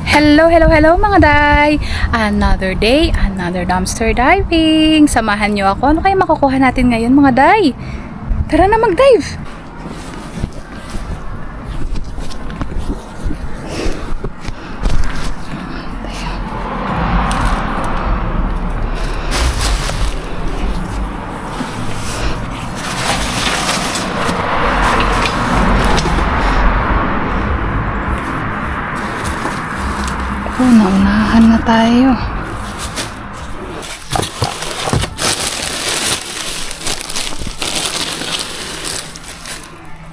Hello mga day! Another day, another dumpster diving. Samahan nyo ako. Ano kayo makukuha natin ngayon mga day? Tara na mag-dive! Naunahan na tayo.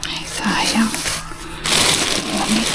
Ay, sayang. Lamit.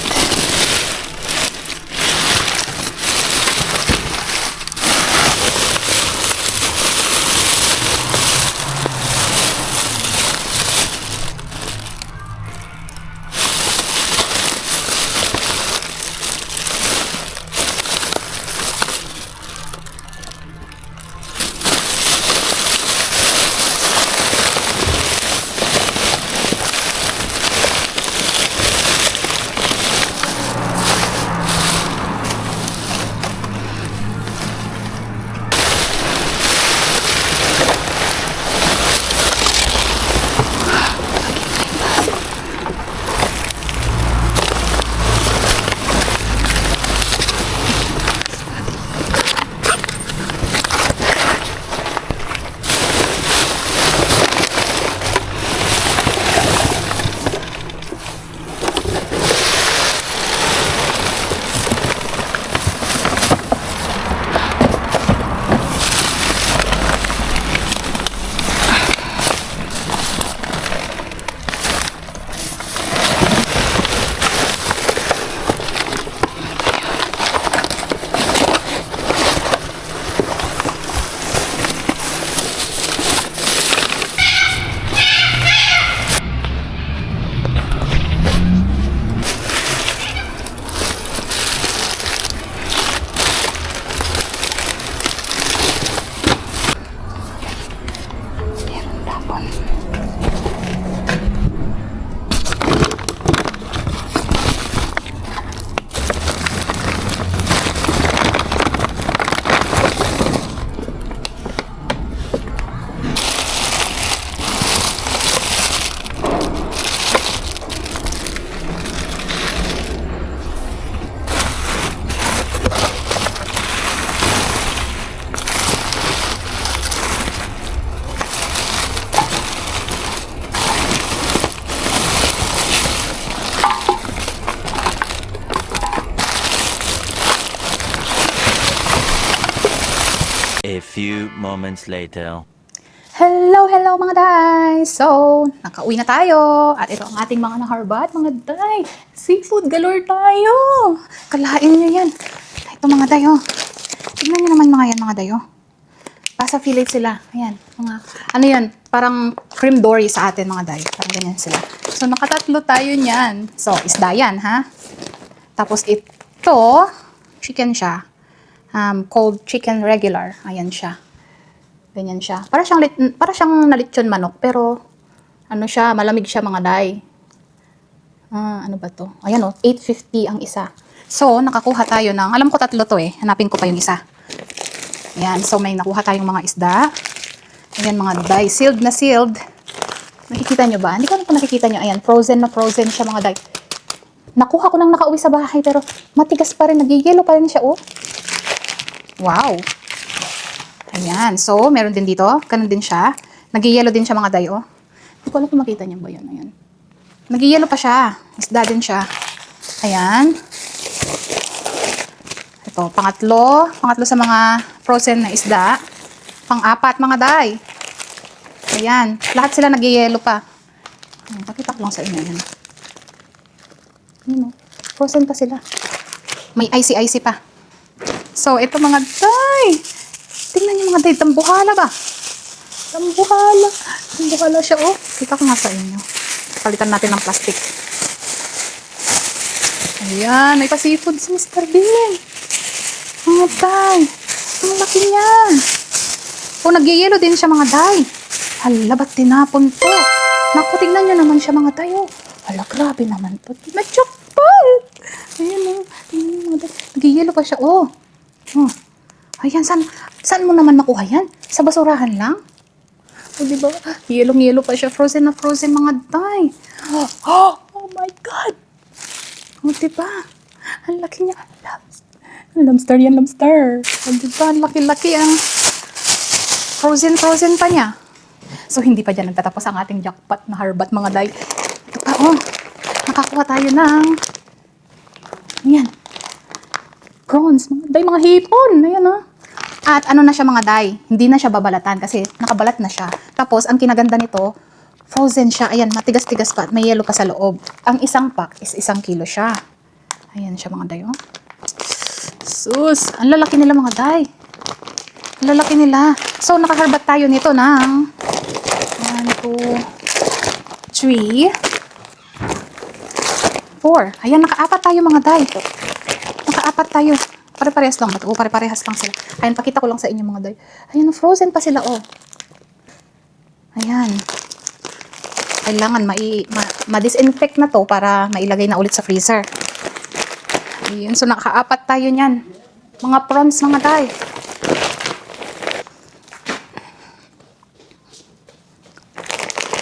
A few moments later. Hello mga day! So, nakauwi na tayo. At ito ang ating mga naharbat, mga day. Seafood galore tayo. Kalain nyo yan. Ito mga day, oh. Tignan nyo naman mga yan, mga day, oh. Pasa fillet sila. Ayan. Mga, ano yan? Parang cream dory sa atin, mga day. Parang ganyan sila. So, nakatatlo tayo niyan. So, isda yan, ha? Tapos ito, chicken siya. Cold chicken regular. Ayan siya. Ganyan siya. Para siyang nalitsyon manok, pero ano siya, malamig siya mga day. Ano ba to? Ayan oh, 850 ang isa. So, nakakuha tayo ng, alam ko tatlo to eh. Hanapin ko pa yung isa. Ayan, so may nakuha tayong mga isda. Ayan mga day, sealed na sealed. Nakikita nyo ba? Hindi ko alam kung nakikita nyo. Ayan, frozen na frozen siya mga day. Nakuha ko nang nakauwi sa bahay, pero matigas pa rin, nagigilo pa rin siya oh. Wow! Ayan. So, meron din dito. Ganun din siya. Nag-yellow din siya mga day, oh. Hindi ko alam kung makita niyo ba yun. Ayan. Nag-yellow pa siya. Isda din siya. Ayan. Ito, pangatlo. Pangatlo sa mga frozen na isda. Pang-apat mga day. Ayan. Lahat sila nag-yellow pa. Ayan. Pakita ko lang sa inyo. Ayan. Ayan, oh. Frozen pa sila. May icy-icy pa. So, ito mga day. Tingnan niyo mga day, tambuhala ba? Tambuhala. Tambuhala siya, oh. Kita ko nga sa inyo. Palitan natin ng plastic. Ayan, may pa-seafood si Mr. Bean. Mga day. Ang laki niya. Oh, nag-yellow din siya mga day. Hala, ba't tinapon to? Naku, tingnan niyo naman siya mga day, oh. Hala, grabe naman to. Nag-chokpal. Ayan, oh. Tingnan niyo mga day. Yellow pa siya. Oh. Oh. Ayan, saan mo naman makuha yan? Sa basurahan lang? O, diba? Yellow pa siya. Frozen na frozen, mga day. Oh my God! O, diba? Ang laki niya. Lamstar yan, lamstar. O, diba? Ang laki-laki ang frozen pa niya. So, hindi pa dyan nagtatapos ang ating jackpot na harbat, mga day. Ito pa, oh. Nakakuha tayo ng ayan. Prawns, mga day, mga hipon. Ayan, oh. At ano na siya, mga day, hindi na siya babalatan kasi nakabalat na siya. Tapos, ang kinaganda nito, frozen siya. Ayan, matigas-tigas pa at may yellow pa sa loob. Ang isang pack is 1 kilo siya. Ayan siya, mga day, oh. Sus, ang lalaki nila, mga day. Ang lalaki nila. So, nakaharbat tayo nito ng 1, 2, 3, 4. Ayan, nakaapat tayo, mga day. Nakaapat tayo. Pare-parehas lang ba ito? Pare-parehas lang sila. Ayan, pakita ko lang sa inyo, mga day. Ayan, frozen pa sila, oh. Ayan. Kailangan ma-disinfect na to para mailagay na ulit sa freezer. Ayan, so nakaapat tayo niyan. Mga prawns, mga day.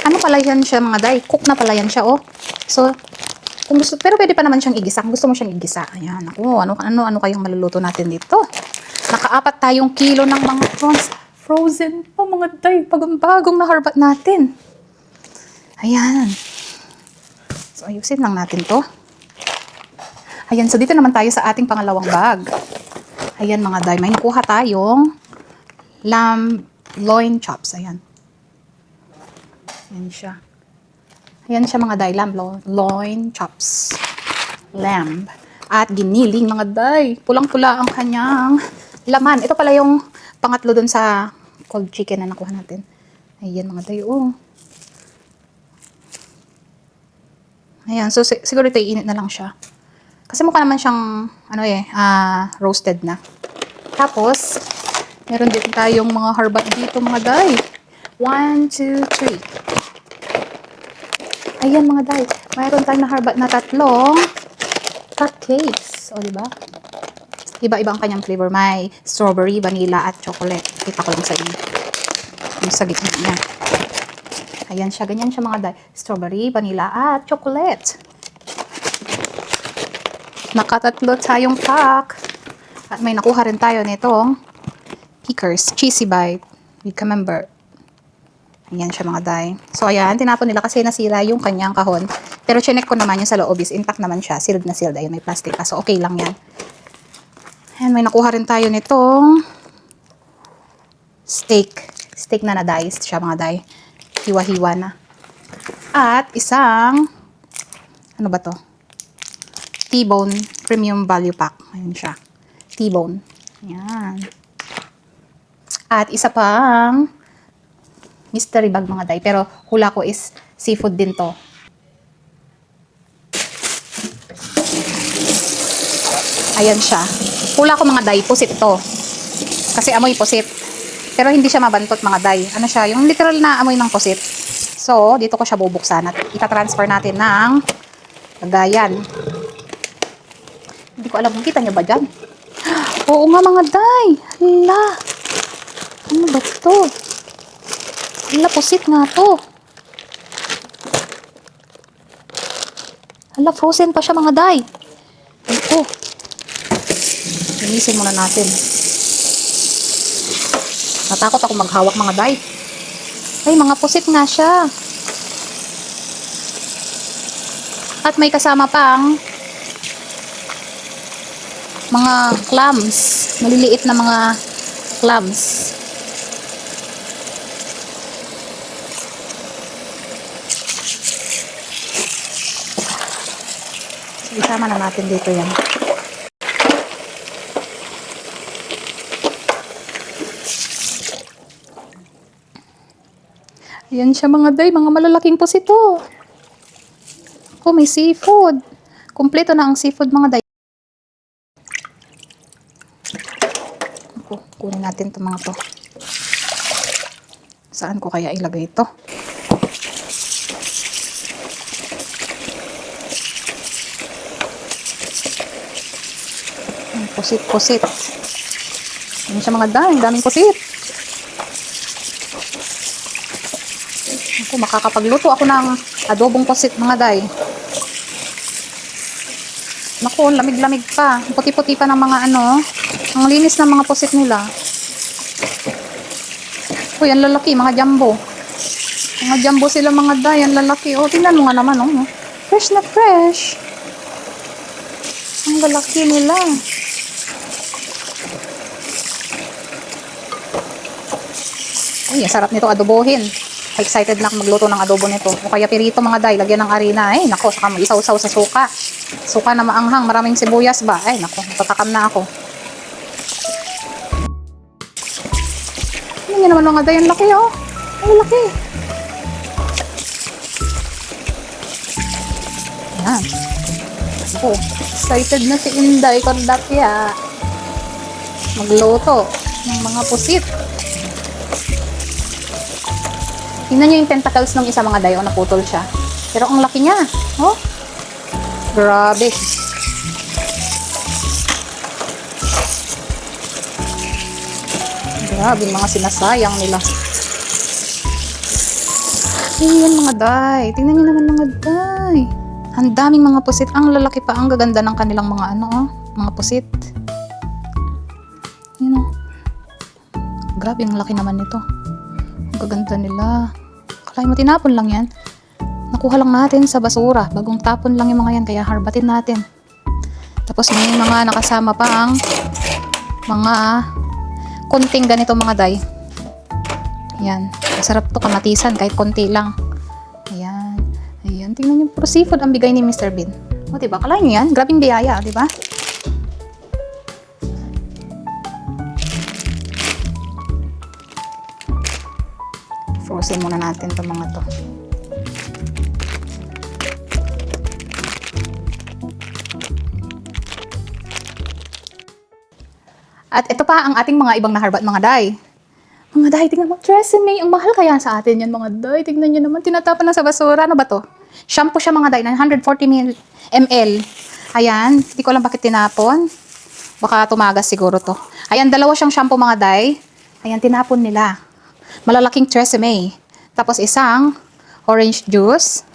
Ano pala yan siya, mga day? Cook na pala yan siya, oh. So, kung gusto, pero pwede pa naman siyang igisa. Kung gusto mo siyang igisa. Ayan, ako, ano kayong maluluto natin dito? Nakaapat tayong kilo ng mga prawns. Frozen pa, mga day. Bagong naharbat natin. Ayan. So, ayusin lang natin to. Ayan, so dito naman tayo sa ating pangalawang bag. Ayan, mga day. May nakuha tayong lamb loin chops. Ayan. Ayan siya. Ayan siya, mga day, lamb loin chops. Lamb. At giniling, mga day. Pulang-pula ang kanyang laman. Ito pala yung pangatlo dun sa cold chicken na nakuha natin. Ayan, mga day, oh. Ayan, so siguro ito iinit na lang siya. Kasi mukha naman siyang, roasted na. Tapos, meron din tayong mga harbat dito, mga day. 1, 2, 3. Ayan, mga day. Mayroon tayong naharbat na 3 cupcakes. O, diba? Iba-iba ang kanyang flavor. May strawberry, vanilla, at chocolate. Kita ko lang sa inyo. Yung sa gitna niya. Ayan siya. Ganyan siya, mga day. Strawberry, vanilla, at chocolate. Nakatatlo tayong pack. At may nakuha rin tayo nitong Kickers Cheesy Bite with Camembert. Ayan siya, mga day. So, ayan, tinapon nila kasi nasira yung kanyang kahon. Pero chinek ko naman yung sa loob is intact naman siya. Sealed na sealed. Ayun, may plastic pa. So, okay lang yan. Ayan, may nakuha rin tayo nitong steak. Steak na na-diced siya, mga day. Hiwa-hiwa na. At isang, ano ba to? T-bone premium value pack. Ayan siya. T-bone. Ayan. At isa pang mystery bag, mga day. Pero hula ko is seafood din to. Ayan siya. Hula ko, mga day. Pusit to. Kasi amoy pusit. Pero hindi siya mabantot, mga day. Ano siya? Yung literal na amoy ng pusit. So, dito ko siya bubuksan at itatransfer natin ng lagayan. Hindi ko alam kung kita nyo ba dyan. Oo nga, mga day. Hala. Ano ba to? Hala, pusit nga to. Hala, frozen pa siya, mga day. Ito. Linisin muna natin. Natakot ako maghawak, mga day. Ay, mga pusit nga siya. At may kasama pang mga clams. Maliliit na mga clams. Isama na natin dito yan. Ayan siya, mga day. Mga malalaking pusit ito. Oh, may seafood. Kompleto na ang seafood, mga day. Ako, kunin natin itong mga to. Saan ko kaya ilagay ito? Pusit. Yan siya mga day. Ang daming pusit. Ako, makakapagluto ako ng adobong pusit mga day. Naku, lamig-lamig pa. Puti-puti pa ng mga ano. Ang linis ng mga pusit nila. Uy, ang lalaki, mga jumbo. Mga jumbo sila mga day, ang lalaki. Oh, tingnan mo nga naman, oh. Fresh na fresh. Ang lalaki nila. Uy, ang sarap nito adobohin. Excited na ako magluto ng adobo nito. O kaya pirito mga day, lagyan ng harina. Ay, nako, saka mag-isaw-saw sa suka. Suka na maanghang, maraming sibuyas ba? Ay, nako, tatakam na ako. Yan naman mga day, ang laki, oh. Ang laki. Yan. Ako, excited na si Inday Cordatia. Magluto ng mga pusit. Tingnan nyo yung tentacles ng isa mga dayo, naputol siya. Pero ang laki niya. Oh. Grabe. Grabe mga sinasayang nila. Ayan mga day. Tingnan nyo naman mga day. Ang daming mga pusit. Ang lalaki pa. Ang gaganda ng kanilang mga ano, oh, mga pusit. Yun oh. Grabe, ang laki naman nito. Ang gaganda nila. Kaya mo tinapon lang yan. Nakuha lang natin sa basura. Bagong tapon lang yung mga yan. Kaya harbatin natin. Tapos may mga nakasama pa ang mga konting ganito mga day. Yan. Masarap to kamatisan kahit konti lang. Ayan. Ayan. Tingnan nyo. Puro seafood ang bigay ni Mr. Bean. O diba? Kalahin nyo yan. Grabing biyaya. Diba? Frozen muna natin itong mga to. At ito pa ang ating mga ibang naharbat mga day. Mga day, tingnan mo, Tresemme. Ang mahal kaya sa atin yan mga day. Tingnan nyo naman, tinatapan lang sa basura. Ano ba to? Shampoo siya mga day, 940 ml. Ayan, hindi ko alam bakit tinapon. Baka tumagas siguro to. Ayan, dalawa siyang shampoo mga day. Ayan, tinapon nila. Malalaking Tresemme. Tapos isang orange juice.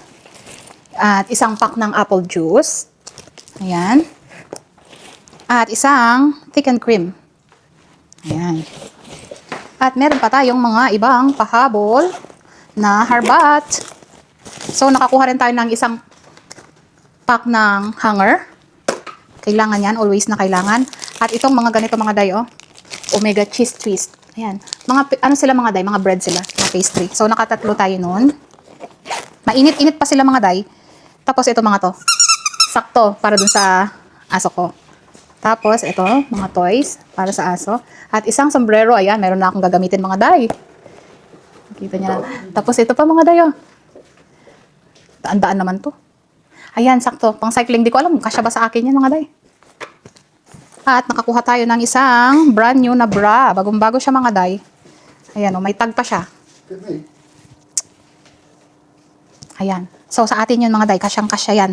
At isang pack ng apple juice. Ayan. At isang thick and cream. Ayan. At meron pa tayong mga ibang pahabol na harbat. So, nakakuha rin tayo ng isang pack ng hanger. Kailangan yan. Always na kailangan. At itong mga ganito mga day, oh. Omega cheese twist. Ayan. Mga, ano sila mga day? Mga bread sila. Mga pastry. So, nakatatlo tayo nun. Mainit-init pa sila mga day. Tapos, ito mga to. Sakto para dun sa aso ko. Tapos, ito, mga toys para sa aso. At isang sombrero. Ayan, meron na akong gagamitin mga day. Nakita niya na. Tapos, ito pa mga day, oh. Daan-daan naman to. Ayan, sakto. Pang cycling. Di ko alam. Kasya ba sa akin yan mga day? At nakakuha tayo ng isang brand new na bra. Bagong-bago siya mga day. Ayan, oh, may tag pa siya. Ayan. So, sa atin yun mga day. Kasyang-kasya yan.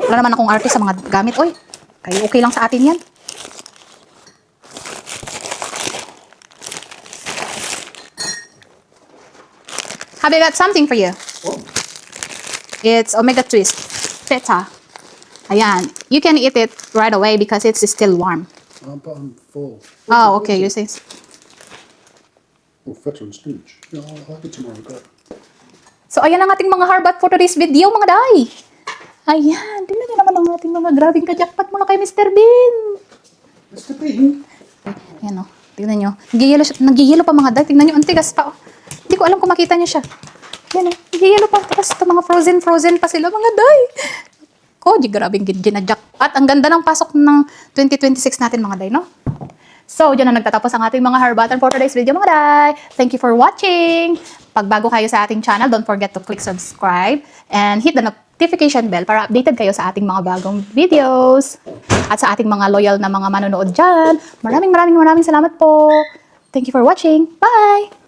Wala naman akong artist sa mga gamit. Oy, kayo okay lang sa atin yan. Have I got something for you? It's Omega Twist. Feta. Ayan. You can eat it right away because it's still warm. But I'm full. Oh, okay. You say. Oh, feta and spinach. Yeah, I'll have it tomorrow. Go. So, ayan ang ating mga harbat for today's video, mga day. Ayan. Tingnan niyo naman ang ating mga grabing kajakpat mula kay Mr. Bean. Mr. Bean? Ayan, oh. Tingnan niyo. Nag-yellow pa mga day. Tingnan niyo. Ang tigas pa, oh. Hindi ko alam kung makita niyo siya. Ayan, oh. Nag-yellow pa. Tapos ito, mga frozen pa sila, mga day. Ko, grabing ginadyak. At ang ganda ng pasok ng 2026 natin, mga day, no? So, dyan na nagtatapos ang ating mga harbatan for today's video, mga day. Thank you for watching. Pag bago kayo sa ating channel, don't forget to click subscribe and hit the notification bell para updated kayo sa ating mga bagong videos. At sa ating mga loyal na mga manonood dyan, maraming salamat po. Thank you for watching. Bye!